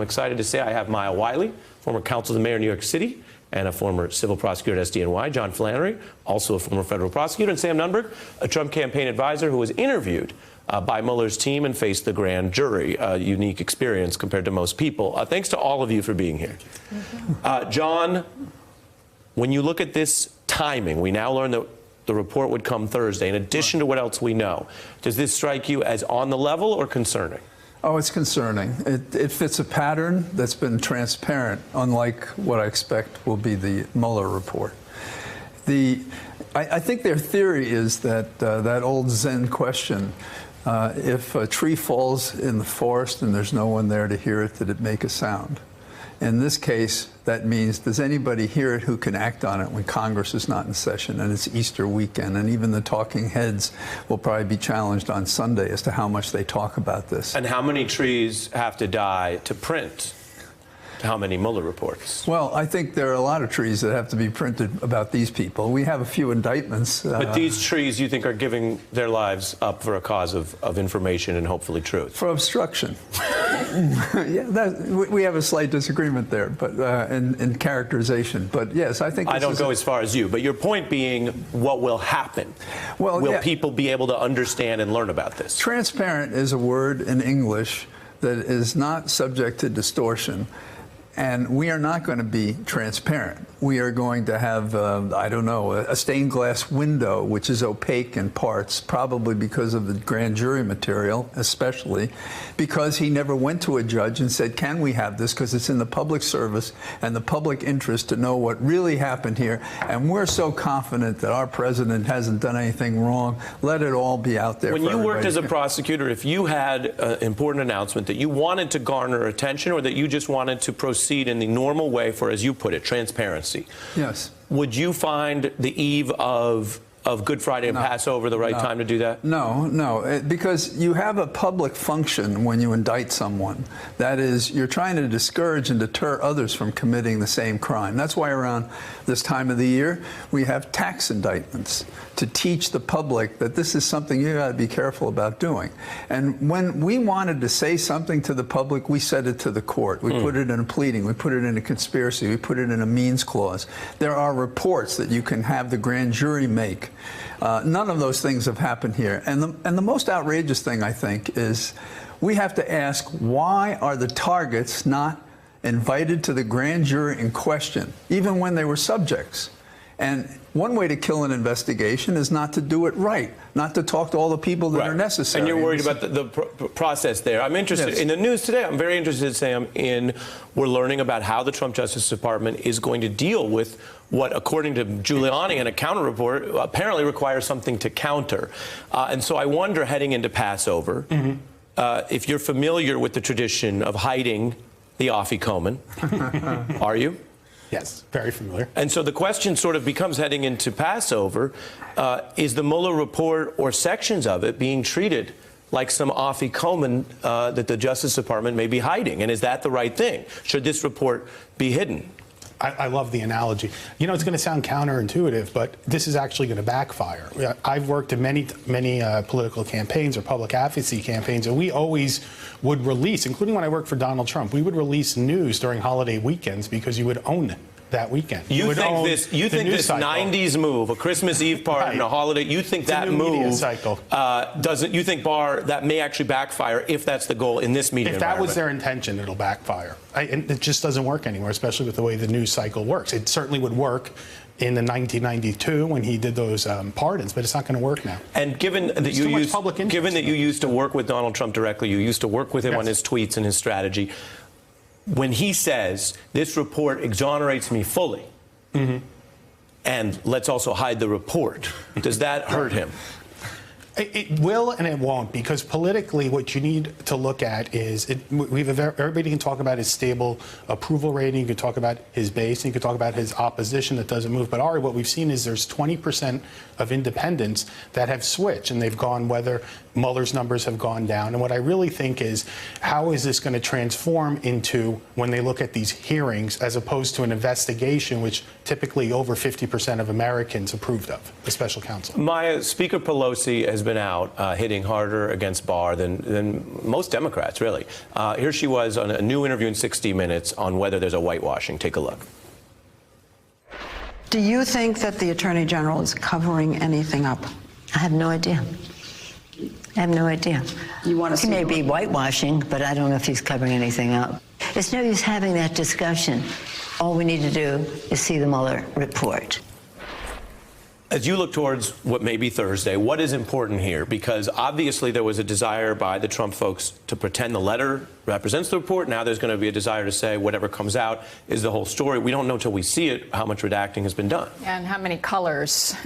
I'm excited to say I have Maya Wiley, former counsel to the mayor of New York City and a former civil prosecutor at SDNY, John Flannery, also a former federal prosecutor, and Sam Nunberg, a Trump campaign advisor who was interviewed by Mueller's team and faced the grand jury, a unique experience compared to most people. Thanks to all of you for being here. John, when you look at this timing, we now learn that the report would come Thursday. In addition to what else we know, does this strike you as on the level or concerning? Oh, it's concerning. It fits a pattern that's been transparent, unlike what I expect will be the Mueller report. I think their theory is that that old Zen question, if a tree falls in the forest and there's no one there to hear it, did it make a sound? In this case, that means, does anybody hear it who can act on it when Congress is not in session and it's Easter weekend? And even the talking heads will probably be challenged on Sunday as to how much they talk about this. And how many trees have to die to print how many Mueller reports? Well, I think there are a lot of trees that have to be printed about these people. We have a few indictments. But these trees, you think, are giving their lives up for a cause of information and hopefully truth? For obstruction. Yeah, we have a slight disagreement there, but in characterization. But yes, I think I don't go as far as you. But your point being, what will happen? Well, will people be able to understand and learn about this? Transparent is a word in English that is not subject to distortion. And we are not going to be transparent. We are going to have, I don't know, a stained glass window, which is opaque in parts, probably because of the grand jury material, especially because he never went to a judge and said, can we have this? Because it's in the public service and the public interest to know what really happened here. And we're so confident that our president hasn't done anything wrong. Let it all be out there. When you worked as a prosecutor, if you had an important announcement that you wanted to garner attention or that you just wanted to proceed in the normal way for, as you put it, transparency. Yes. Would you find the eve of Good Friday and Passover the right time to do that? No, because you have a public function when you indict someone. That is, you're trying to discourage and deter others from committing the same crime. That's why around this time of the year, we have tax indictments to teach the public that this is something you got to be careful about doing. And when we wanted to say something to the public, we said it to the court. We put it in a pleading. We put it in a conspiracy. We put it in a means clause. There are reports that you can have the grand jury make. None of those things have happened here. And the most outrageous thing, I think, is we have to ask, why are the targets not invited to the grand jury in question, even when they were subjects? And one way to kill an investigation is not to do it right, not to talk to all the people that are necessary. And you're worried about the process there. I'm interested in the news today. I'm very interested, Sam, in we're learning about how the Trump Justice Department is going to deal with what, according to Giuliani and a counter report, apparently requires something to counter. And so I wonder, heading into Passover, if you're familiar with the tradition of hiding the afikoman. Are you? Yes, very familiar. And so the question sort of becomes, heading into Passover, is the Mueller report or sections of it being treated like some afikoman that the Justice Department may be hiding? And is that the right thing? Should this report be hidden? I love the analogy. You know, it's going to sound counterintuitive, but this is actually going to backfire. I've worked in many political campaigns or public advocacy campaigns, and we always would release, including when I worked for Donald Trump, we would release news during holiday weekends because you would own that weekend. You think this 90s move, a Christmas Eve party and a holiday, you think it's that move doesn't, you think that may actually backfire if that's the goal in this media environment? If that was their intention, it'll backfire. And it just doesn't work anymore, especially with the way the news cycle works. It certainly would work in the 1992 when he did those pardons, but it's not going to work now. And given that you used to work with Donald Trump directly, you used to work with him on his tweets and his strategy, when he says, this report exonerates me fully, and let's also hide the report, does that hurt him? It will and it won't, because politically what you need to look at is, everybody can talk about his stable approval rating, you can talk about his base, and you can talk about his opposition that doesn't move. But Ari, what we've seen is there's 20% of independents that have switched, and they've gone, whether Mueller's numbers have gone down. And what I really think is, how is this going to transform into when they look at these hearings as opposed to an investigation, which typically over 50% of Americans approved of, the special counsel? Maya, Speaker Pelosi has been out hitting harder against Barr than most Democrats, really. Here she was on a new interview in 60 Minutes on whether there's a whitewashing. Take a look. Do you think that the Attorney General is covering anything up? I have no idea. I have no idea. You want to He may be whitewashing, but I don't know if he's covering anything up. It's no use having that discussion. All we need to do is see the Mueller report. As you look towards what may be Thursday, what is important here? Because obviously there was a desire by the Trump folks to pretend the letter represents the report. Now there's going to be a desire to say whatever comes out is the whole story. We don't know until we see it how much redacting has been done. And how many colors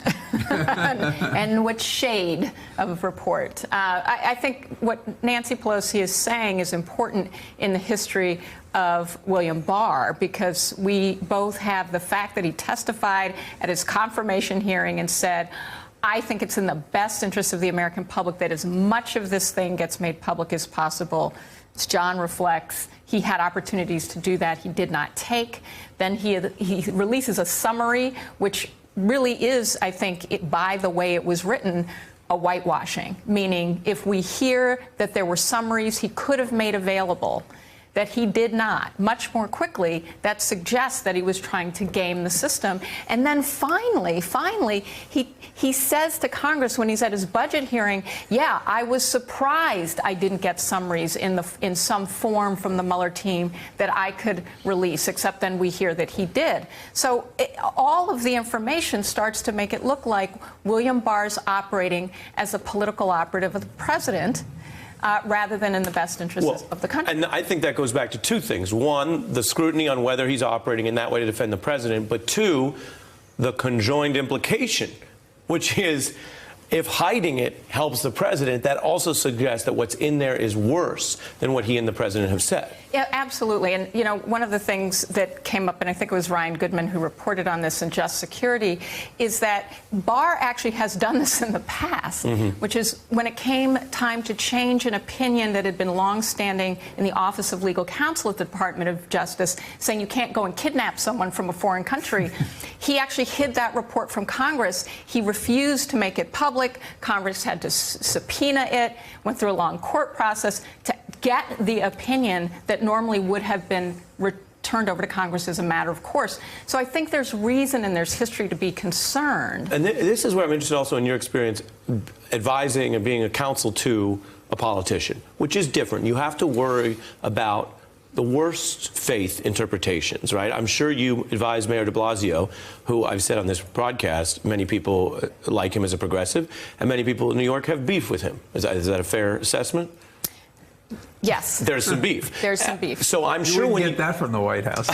and what shade of report. I think what Nancy Pelosi is saying is important in the history of William Barr, because we both have the fact that he testified at his confirmation hearing and said, I think it's in the best interest of the American public that as much of this thing gets made public as possible. As John reflects, he had opportunities to do that. He did not take. Then he releases a summary, which really is, I think, by the way it was written, a whitewashing, meaning if we hear that there were summaries he could have made available that he did not, much more quickly, that suggests that he was trying to game the system. And then finally, he says to Congress when he's at his budget hearing, yeah, I was surprised I didn't get summaries in some form from the Mueller team that I could release, except then we hear that he did. So all of the information starts to make it look like William Barr's operating as a political operative of the president, rather than in the best interests of the country. And I think that goes back to two things. One, the scrutiny on whether he's operating in that way to defend the president. But two, the conjoined implication, which is if hiding it helps the president, that also suggests that what's in there is worse than what he and the president have said. Yeah, absolutely. And, you know, one of the things that came up, and I think it was Ryan Goodman who reported on this in Just Security, is that Barr actually has done this in the past, which is when it came time to change an opinion that had been longstanding in the Office of Legal Counsel at the Department of Justice, saying you can't go and kidnap someone from a foreign country. He actually hid that report from Congress. He refused to make it public. Congress had to subpoena it, went through a long court process to get the opinion that normally would have been turned over to Congress as a matter of course. So I think there's reason and there's history to be concerned. And this is where I'm interested also in your experience advising and being a counsel to a politician, which is different. You have to worry about the worst faith interpretations, right? I'm sure you advise Mayor de Blasio, who I've said on this broadcast, many people like him as a progressive, and many people in New York have beef with him. Is that a fair assessment? Yes. There's some beef. There's some beef. So I'm You sure wouldn't when get that from the White House.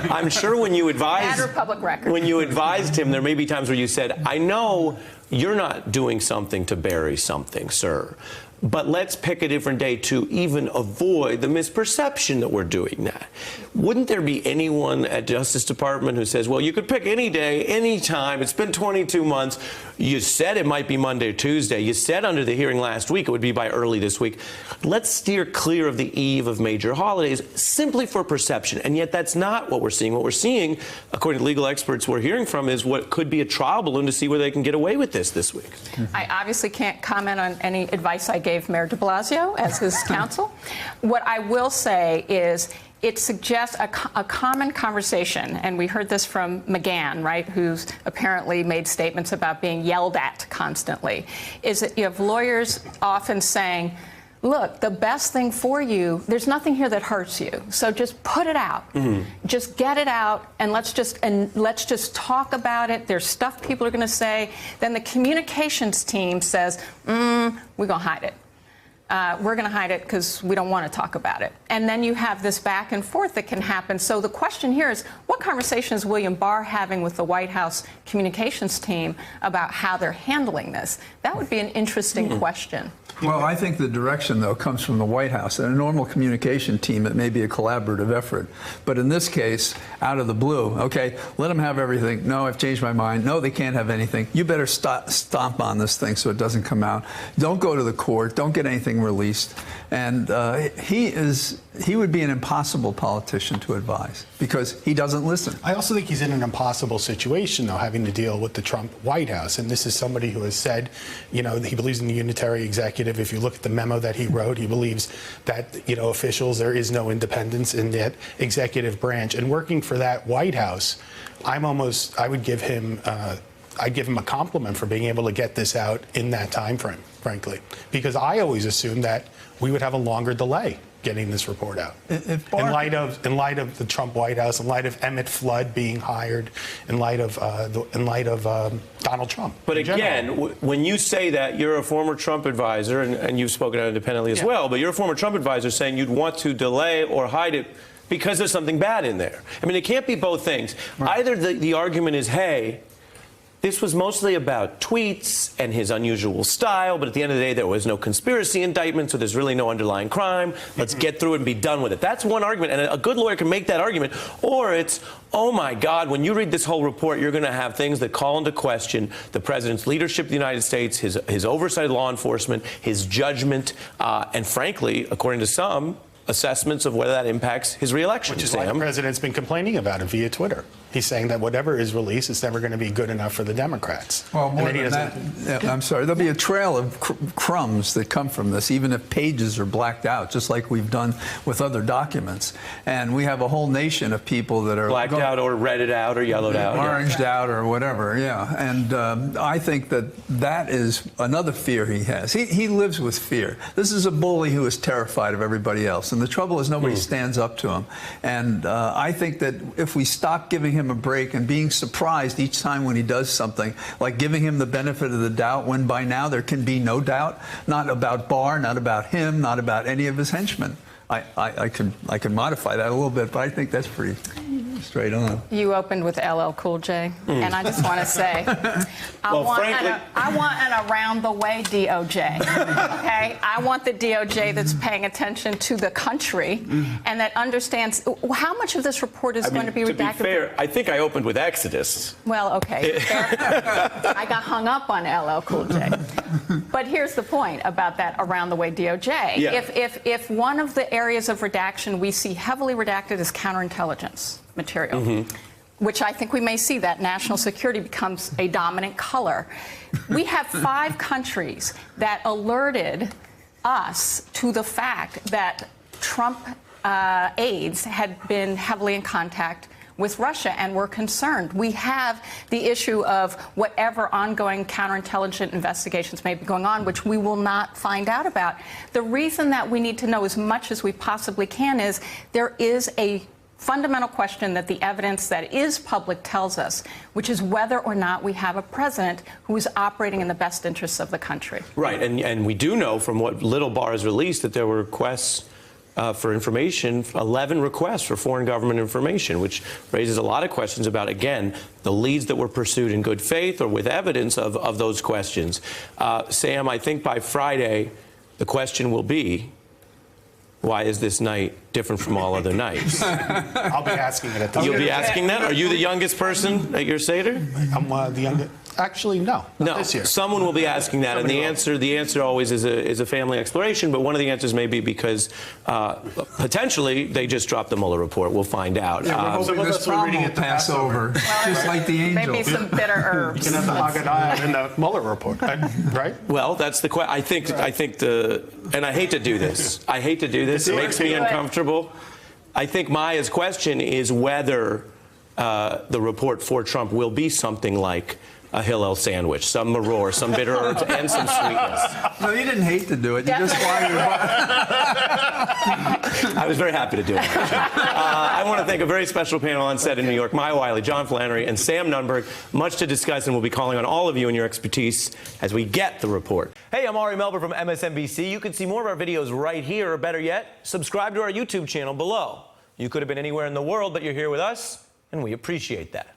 I'm sure when you advised Matter of public record. when you advised him, there may be times where you said, I know you're not doing something to bury something, sir, but let's pick a different day to even avoid the misperception that we're doing that. Wouldn't there be anyone at Justice Department who says, well, you could pick any day, any time. It's been 22 months. You said it might be Monday or Tuesday. You said under the hearing last week it would be by early this week. Let's steer clear of the eve of major holidays simply for perception. And yet that's not what we're seeing. What we're seeing, according to legal experts we're hearing from, is what could be a trial balloon to see where they can get away with this week. I obviously can't comment on any advice I gave Mayor de Blasio as his counsel. What I will say is it suggests a common conversation, and we heard this from McGahn, right, who's apparently made statements about being yelled at constantly, is that you have lawyers often saying, look, the best thing for you, there's nothing here that hurts you, so just put it out. Just get it out, and let's just talk about it. There's stuff people are going to say. Then the communications team says, we're going to hide it. We're going to hide it because we don't want to talk about it. And then you have this back and forth that can happen. So the question here is, what conversation is William Barr having with the White House communications team about how they're handling this? That would be an interesting question. Well, I think the direction, though, comes from the White House. In a normal communication team, it may be a collaborative effort. But in this case, out of the blue, okay, let them have everything. No, I've changed my mind. No, they can't have anything. You better stomp on this thing so it doesn't come out. Don't go to the court. Don't get anything released, and he would be an impossible politician to advise because he doesn't listen. I also think he's in an impossible situation, though, having to deal with the Trump White House. And this is somebody who has said, you know, he believes in the unitary executive. If you look at the memo that he wrote, he believes that, you know, officials, there is no independence in that executive branch. And working for that White House, I would give him, I'd give him a compliment for being able to get this out in that time frame, frankly, because I always assumed that we would have a longer delay getting this report out. In light of the Trump White House, in light of Emmett Flood being hired, in light of Donald Trump. But again, when you say that, you're a former Trump advisor, and you've spoken out independently as well, but you're a former Trump advisor saying you'd want to delay or hide it because there's something bad in there. I mean, it can't be both things. Right. Either the argument is, hey, this was mostly about tweets and his unusual style, but at the end of the day, there was no conspiracy indictment, so there's really no underlying crime. Let's get through it and be done with it. That's one argument, and a good lawyer can make that argument. Or it's, oh my God, when you read this whole report, you're going to have things that call into question the president's leadership of the United States, his oversight of law enforcement, his judgment, and frankly, according to some, assessments of whether that impacts his reelection. Which is why the president's been complaining about it via Twitter. He's saying that whatever is released is never going to be good enough for the Democrats. Well, more than that, I'm sorry, there'll be a trail of crumbs that come from this, even if pages are blacked out, just like we've done with other documents. And we have a whole nation of people that are blacked out or redded out or yellowed out. Oranged out or whatever, yeah. And I think that is another fear he has. He lives with fear. This is a bully who is terrified of everybody else. And the trouble is nobody stands up to him. And I think that if we stop giving him a break and being surprised each time when he does something, like giving him the benefit of the doubt when by now there can be no doubt, not about Barr, not about him, not about any of his henchmen. I could modify that a little bit, but I think that's pretty straight on. You opened with LL Cool J, and I just want to say, I want an around-the-way DOJ, okay? I want the DOJ that's paying attention to the country and that understands how much of this report is going to be redacted. To be fair, I think I opened with Exodus. Well, okay. I got hung up on LL Cool J. But here's the point about that around-the-way DOJ. Yeah. If one of the areas of redaction we see heavily redacted is counterintelligence material, which I think we may see that national security becomes a dominant color. We have 5 countries that alerted us to the fact that Trump aides had been heavily in contact with Russia and were concerned. We have the issue of whatever ongoing counterintelligence investigations may be going on, which we will not find out about. The reason that we need to know as much as we possibly can is there is a fundamental question that the evidence that is public tells us, which is whether or not we have a president who is operating in the best interests of the country. Right, and we do know from what little Barr has released that there were requests for information, 11 requests for foreign government information, which raises a lot of questions about, again, the leads that were pursued in good faith or with evidence of those questions. Sam, I think by Friday, the question will be, why is this night different from all other nights? I'll be asking it at the You'll be asking that? Are you the youngest person at your Seder? I'm the youngest. Actually, no. No, this year. Someone will be asking that, and the answer always is a family exploration. But one of the answers may be because potentially they just dropped the Mueller report. We'll find out. Yeah, we're hoping this problem will pass over, just like the angel. Maybe some bitter herbs. You can have the Haggadah in the Mueller report, right? Well, that's the question. I think and I hate to do this. It makes me uncomfortable. I think Maya's question is whether the report for Trump will be something like a Hillel sandwich, some maror, some bitter herbs, and some sweetness. No, you didn't hate to do it. You just wanted to. I was very happy to do it. I want to thank a very special panel on set in New York, Maya Wiley, John Flannery, and Sam Nunberg. Much to discuss, and we'll be calling on all of you and your expertise as we get the report. Hey, I'm Ari Melber from MSNBC. You can see more of our videos right here, or better yet, subscribe to our YouTube channel below. You could have been anywhere in the world, but you're here with us, and we appreciate that.